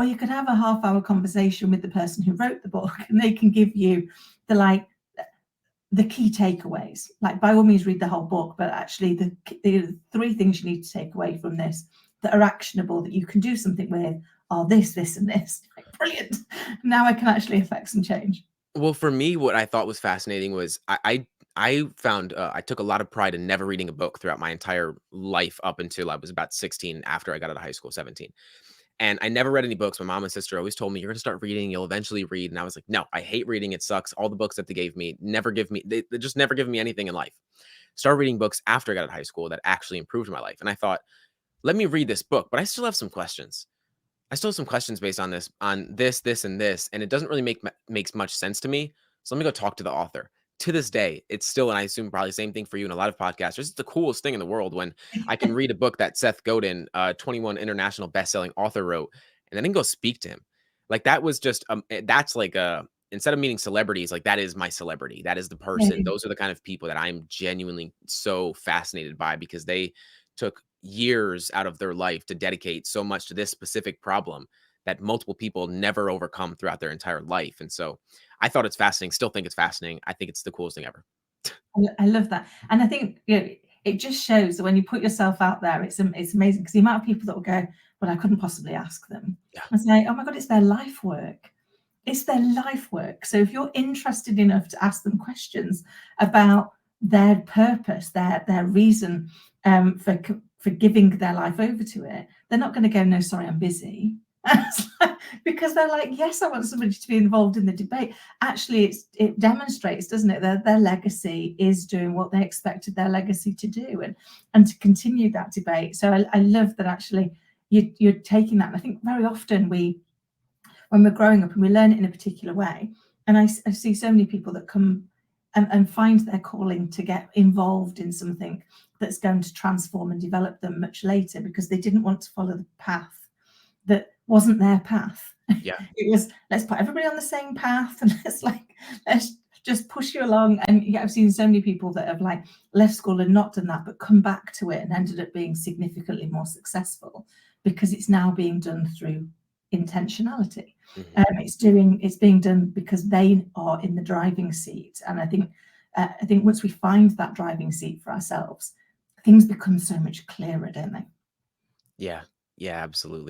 Or you could have a half-hour conversation with the person who wrote the book, and they can give you the the key takeaways. Like, by all means, read the whole book, but actually the three things you need to take away from this that are actionable, that you can do something with, are this, this, and this. Like, brilliant. Now I can actually affect some change. Well, for me, what I thought was fascinating was I found I took a lot of pride in never reading a book throughout my entire life up until I was about 16 after I got out of high school, 17. And I never read any books. My mom and sister always told me, "You're going to start reading. You'll eventually read." And I was like, "No, I hate reading. It sucks. All the books that they gave me never give me, they just never give me anything in life." Started reading books after I got out of high school that actually improved my life. And I thought, let me read this book, but I still have some questions. I still have some questions based on this, and this, and it doesn't really makes much sense to me. So let me go talk to the author. To this day, it's still, and I assume probably the same thing for you and a lot of podcasters, it's the coolest thing in the world when I can read a book that Seth Godin, 21 international best-selling author, wrote, and then go speak to him. Like, that was just that's like instead of meeting celebrities, like, that is my celebrity. That is the person. Yeah. Those are the kind of people that I'm genuinely so fascinated by, because they took years out of their life to dedicate so much to this specific problem that multiple people never overcome throughout their entire life. And so I thought it's fascinating, still think it's fascinating. I think it's the coolest thing ever. I love that. And I think, it just shows that when you put yourself out there, it's amazing, because the amount of people that will go, "Well, I couldn't possibly ask them." Yeah. I say, "Oh my God, it's their life work." It's their life work. So if you're interested enough to ask them questions about their purpose, their reason, for giving their life over to it, they're not going to go, "No, sorry, I'm busy." Because they're like, "Yes, I want somebody to be involved in the debate." Actually, it demonstrates, doesn't it, their legacy is doing what they expected their legacy to do, and to continue that debate. So I love that actually you're taking that. And I think very often when we're growing up and we learn it in a particular way, and I see so many people that come and find their calling to get involved in something that's going to transform and develop them much later, because they didn't want to follow the path that wasn't their path. Yeah. It was, let's put everybody on the same path, and let's just push you along. And yeah, I've seen so many people that have left school and not done that, but come back to it and ended up being significantly more successful, because it's now being done through intentionality. It's being done because they are in the driving seat. And I think once we find that driving seat for ourselves, things become so much clearer, don't they? Yeah. Yeah, absolutely.